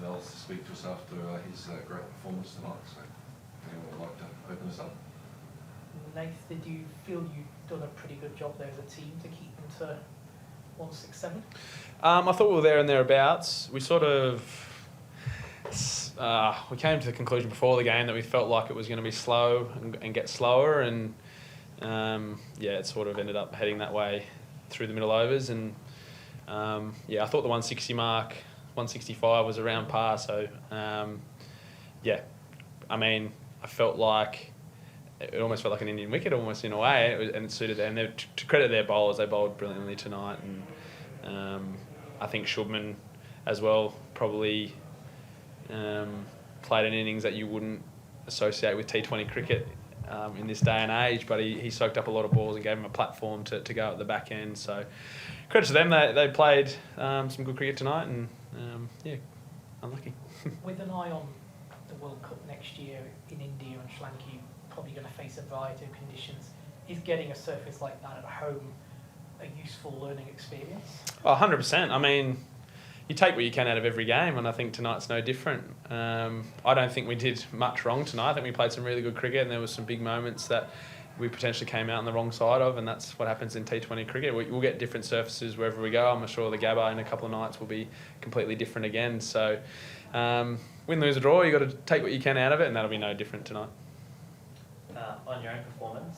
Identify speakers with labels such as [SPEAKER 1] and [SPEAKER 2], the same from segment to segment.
[SPEAKER 1] Nathan Ellis to speak to us after his great performance tonight. So, anyone would like to open us up?
[SPEAKER 2] Nathan, do you feel you've done a pretty good job there as a team to keep them to 167?
[SPEAKER 3] I thought we were there and thereabouts. We sort of we came to the conclusion before the game that we felt like it was going to be slow and get slower, and it sort of ended up heading that way through the middle overs. And I thought the 160 mark, 165 was around par. So I felt like it almost felt like an Indian wicket, almost in a way, and it suited them. And to credit their bowlers, they bowled brilliantly tonight, and I think Shubman as well probably played an innings that you wouldn't associate with T20 cricket in this day and age, but he soaked up a lot of balls and gave him a platform to go at the back end. So credit to them, they played some good cricket tonight, and unlucky.
[SPEAKER 2] With an eye on the World Cup next year in India and Sri Lanka, you're probably going to face a variety of conditions. Is getting a surface like that at home a useful learning experience?
[SPEAKER 3] 100%. I mean, you take what you can out of every game, and I think tonight's no different. I don't think we did much wrong tonight. I think we played some really good cricket, and there were some big moments that we potentially came out on the wrong side of, and that's what happens in T20 cricket. We'll get different surfaces wherever we go. I'm sure the Gabba in a couple of nights will be completely different again. So win, lose or draw, you've got to take what you can out of it, and that'll be no different tonight.
[SPEAKER 4] On your own performance,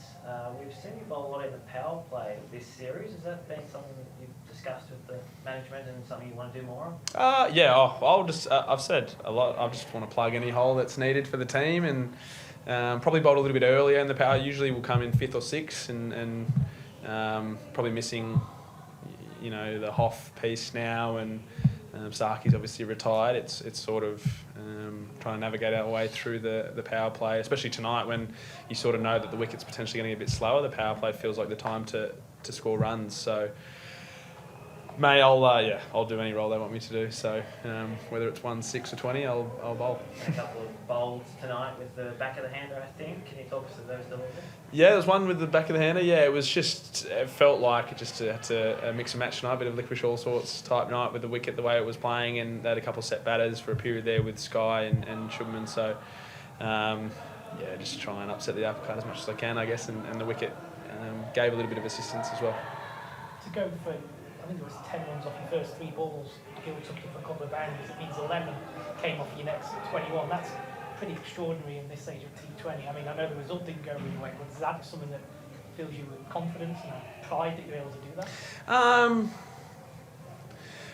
[SPEAKER 4] we've seen you bowl a lot in the power play this series. Has that been something that you've discussed with the management and something you want to do more of?
[SPEAKER 3] I'll just. I've said a lot. I just want to plug any hole that's needed for the team, and probably bowled a little bit earlier in the power. Usually we'll come in 5th or 6th, and probably missing, the Hoff piece now, and Saki's obviously retired. It's sort of trying to navigate our way through the power play, especially tonight when you sort of know that the wicket's potentially getting a bit slower. The power play feels like the time to score runs. So, mate, I'll do any role they want me to do. So, whether it's 1, 6 or 20, I'll bowl.
[SPEAKER 4] A couple of bowls tonight with the back of the hander, I think. Can you talk us through those deliveries?
[SPEAKER 3] Yeah, there's one with the back of the hander. Yeah, it felt like it just had to mix and match tonight, a bit of licorice all sorts type night with the wicket the way it was playing, and they had a couple of set batters for a period there with Sky and Shubman. So, just try and upset the uppercut as much as I can, I guess, and the wicket gave a little bit of assistance as well.
[SPEAKER 2] To go for, I think it was 10 runs off your first 3 balls, Gill took you for a couple of boundaries, it means 11 came off your next 21. That's pretty extraordinary in this age of T20. I mean, I know the result didn't go really well, but is that something that fills you with confidence and pride that you're able to do that?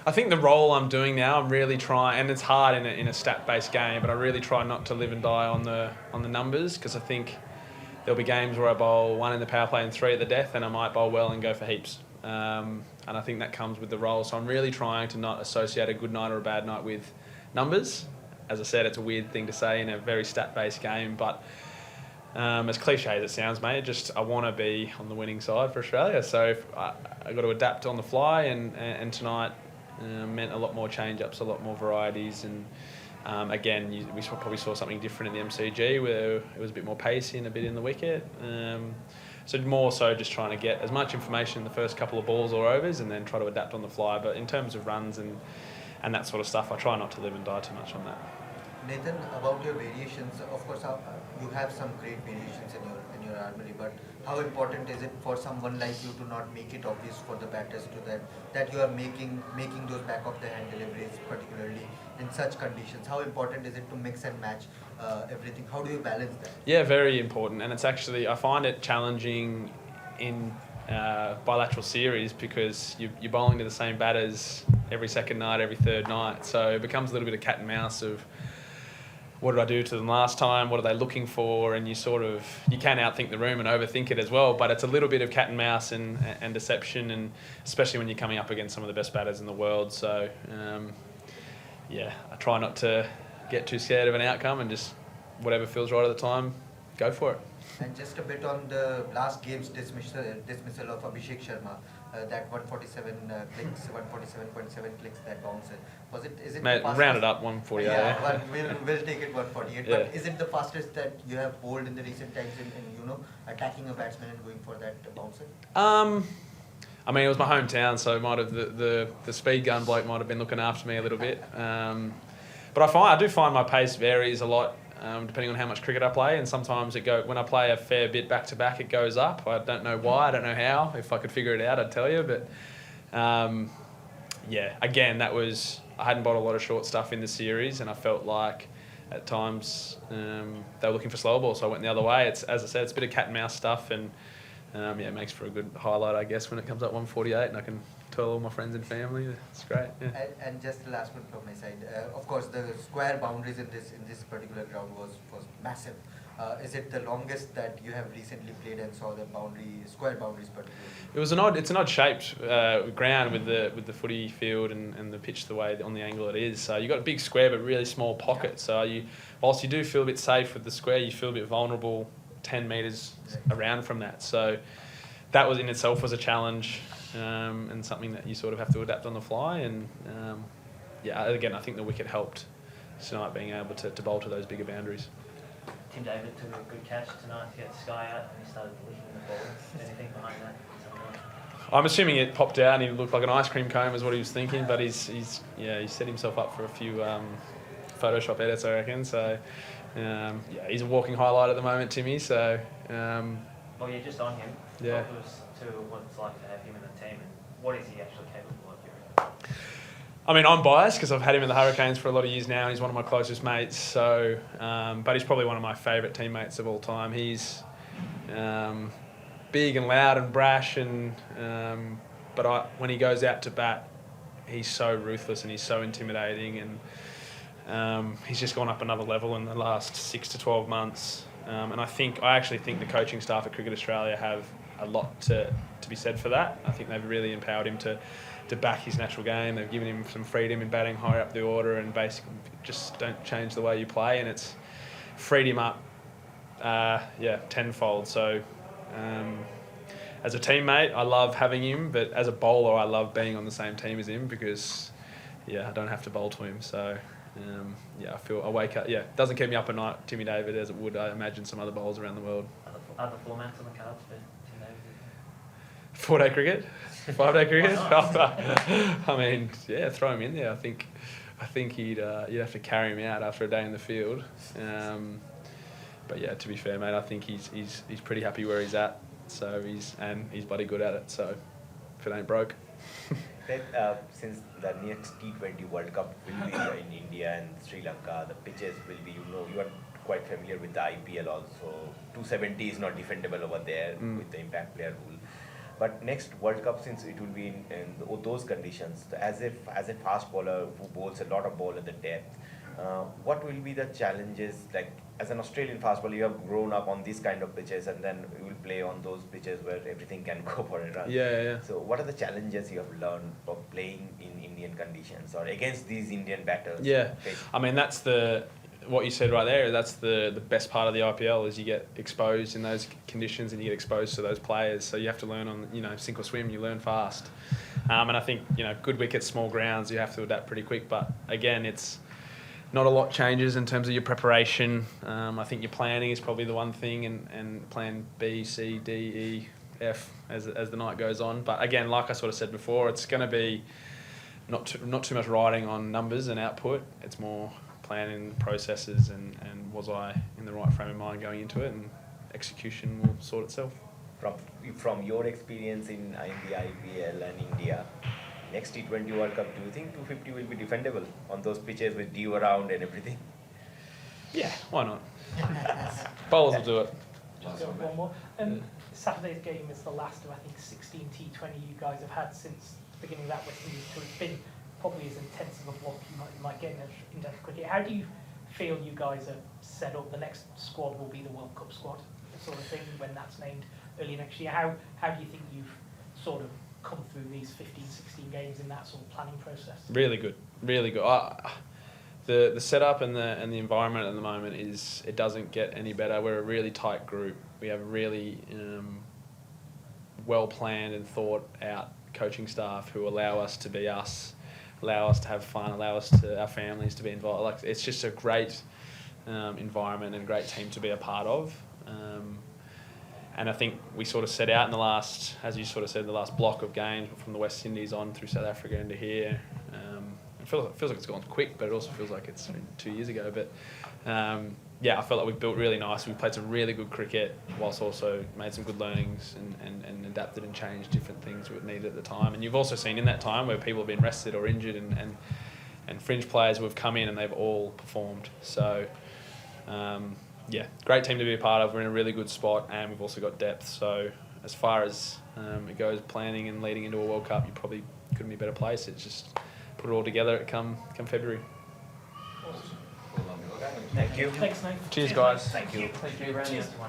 [SPEAKER 3] I think the role I'm doing now, I'm really trying, and it's hard in a stat-based game, but I really try not to live and die on the numbers, because I think there'll be games where I bowl 1 in the power play and 3 at the death, and I might bowl well and go for heaps. And I think that comes with the role. So I'm really trying to not associate a good night or a bad night with numbers. As I said, it's a weird thing to say in a very stat-based game, but as cliche as it sounds, mate, I want to be on the winning side for Australia. So I got to adapt on the fly, and tonight meant a lot more change-ups, a lot more varieties, and again, we probably saw something different in the MCG where it was a bit more pacey and a bit in the wicket. So more so just trying to get as much information in the first couple of balls or overs, and then try to adapt on the fly. But in terms of runs and that sort of stuff, I try not to live and die too much on that.
[SPEAKER 5] Nathan, about your variations, of course, you have some great variations in your armory, but how important is it for someone like you to not make it obvious for the batters that you are making those back of the hand deliveries, particularly in such conditions? How important is it to mix and match everything? How do you balance that?
[SPEAKER 3] Yeah, very important, and it's actually, I find it challenging in bilateral series, because you're bowling to the same batters every second night, every third night, so it becomes a little bit of cat and mouse of, what did I do to them last time? What are they looking for? And you can outthink the room and overthink it as well, but it's a little bit of cat and mouse and deception, and especially when you're coming up against some of the best batters in the world. So, I try not to get too scared of an outcome, and just whatever feels right at the time, go for it.
[SPEAKER 5] And just a bit on the last game's dismissal of Abhishek Sharma, that 147 clicks, 147.7 clicks that bouncer. Is it
[SPEAKER 3] Mate, round it up 148.
[SPEAKER 5] Yeah, we'll take it 148.
[SPEAKER 3] Yeah.
[SPEAKER 5] But is it the fastest that you have bowled in the recent times in attacking a batsman and going for that bouncer?
[SPEAKER 3] I mean, it was my hometown, so might have the speed gun bloke might have been looking after me a little bit. But I do find my pace varies a lot depending on how much cricket I play, and sometimes when I play a fair bit back to back, it goes up. I don't know why, I don't know how. If I could figure it out, I'd tell you. But again, I hadn't bought a lot of short stuff in the series, and I felt like at times they were looking for slower ball, so I went the other way. It's, as I said, it's a bit of cat and mouse stuff, and it makes for a good highlight, I guess, when it comes up 148, and I can tell all my friends and family. It's great. Yeah.
[SPEAKER 5] And just the last one from my side. Of course, the square boundaries in this particular ground was massive. Is it the longest that you have recently played and saw the square boundaries particularly?
[SPEAKER 3] It's an odd shaped ground with the footy field and the pitch the way on the angle it is. So you've got a big square but really small pocket. So whilst you do feel a bit safe with the square, you feel a bit vulnerable 10 metres around from that. So that was in itself was a challenge and something that you sort of have to adapt on the fly. And again, I think the wicket helped tonight being able to bowl to those bigger boundaries.
[SPEAKER 4] Tim David took a good catch tonight to get Sky out, and he started licking the ball. Anything behind that?
[SPEAKER 3] I'm assuming it popped out and he looked like an ice cream cone is what he was thinking, but he set himself up for a few Photoshop edits, I reckon. So he's a walking highlight at the moment, Timmy. So
[SPEAKER 4] just on him.
[SPEAKER 3] Yeah.
[SPEAKER 4] Talk to us to what it's like to have him in the team, and what is he actually capable of doing?
[SPEAKER 3] I mean, I'm biased because I've had him in the Hurricanes for a lot of years now. He's one of my closest mates. So, but he's probably one of my favourite teammates of all time. He's big and loud and brash, but when he goes out to bat, he's so ruthless and he's so intimidating, and he's just gone up another level in the last 6 to 12 months. And I actually think the coaching staff at Cricket Australia have a lot to be said for that. I think they've really empowered him to back his natural game. They've given him some freedom in batting higher up the order, and basically just don't change the way you play, and it's freed him up tenfold. So as a teammate, I love having him, but as a bowler, I love being on the same team as him because I don't have to bowl to him. So I wake up. It doesn't keep me up at night, Timmy David, as it would, I imagine, some other bowlers around the world.
[SPEAKER 4] Other formats on the cards for Tim David?
[SPEAKER 3] 4-day cricket, 5-day cricket. I mean, throw him in there. I think you'd have to carry him out after a day in the field. But to be fair, mate, I think he's pretty happy where he's at. So he's bloody good at it. So if it ain't broke.
[SPEAKER 6] Since the next T20 World Cup will be in India and Sri Lanka, the pitches will be, you are quite familiar with the IPL also. 270 is not defendable over there with the impact player rule. But next World Cup, since it will be in those conditions, as a fast bowler who bowls a lot of ball at the depth, what will be the challenges? Like as an Australian fast bowler, you have grown up on these kind of pitches, and then you will play on those pitches where everything can go for a run.
[SPEAKER 3] Yeah.
[SPEAKER 6] So what are the challenges you have learned of playing in Indian conditions or against these Indian batters?
[SPEAKER 3] Yeah, I mean that's what you said right there. That's the best part of the IPL is you get exposed in those conditions and you get exposed to those players. So you have to learn on sink or swim. You learn fast, and I think good wickets, small grounds, you have to adapt pretty quick. But again, it's not a lot changes in terms of your preparation. I think your planning is probably the one thing, and plan B, C, D, E, F as the night goes on. But again, like I sort of said before, it's going to be not too much riding on numbers and output. It's more planning processes and was I in the right frame of mind going into it, and execution will sort itself.
[SPEAKER 6] From your experience in the IPL and India, next T20 World Cup, do you think 250 will be defendable on those pitches with dew around and everything?
[SPEAKER 3] Yeah, why not? Bowlers will do it.
[SPEAKER 2] Just one more. Saturday's game is the last of, I think, 16 T20 you guys have had since the beginning of that West Indies tour. It's been probably as intense of a block you might get in depth cricket. How do you feel you guys are set up? The next squad will be the World Cup squad, sort of thing, when that's named early next year. How do you think you've sort of come through these 15, 16 games in that sort of planning process?
[SPEAKER 3] Really good. The setup and the environment at the moment it doesn't get any better. We're a really tight group. We have a really well planned and thought out coaching staff who allow us to be us, allow us to have fun, allow our families to be involved. Like, it's just a great environment and a great team to be a part of. And I think we sort of set out in the last, as you sort of said, the last block of games from the West Indies on through South Africa into here. It feels like it's gone quick, but it also feels like it's 2 years ago. But yeah, I felt like we built really nice. We played some really good cricket, whilst also made some good learnings and adapted and changed different things we needed at the time. And you've also seen in that time where people have been rested or injured, and fringe players who have come in and they've all performed. So yeah, great team to be a part of. We're in a really good spot, and we've also got depth. So as far as it goes, planning and leading into a World Cup, you probably couldn't be a better place. It's just put it all together come February.
[SPEAKER 2] Awesome.
[SPEAKER 1] Well done, guys.
[SPEAKER 6] Thank you.
[SPEAKER 2] Thanks, Nathan.
[SPEAKER 3] Cheers, guys.
[SPEAKER 2] Thank you.
[SPEAKER 4] Thank you.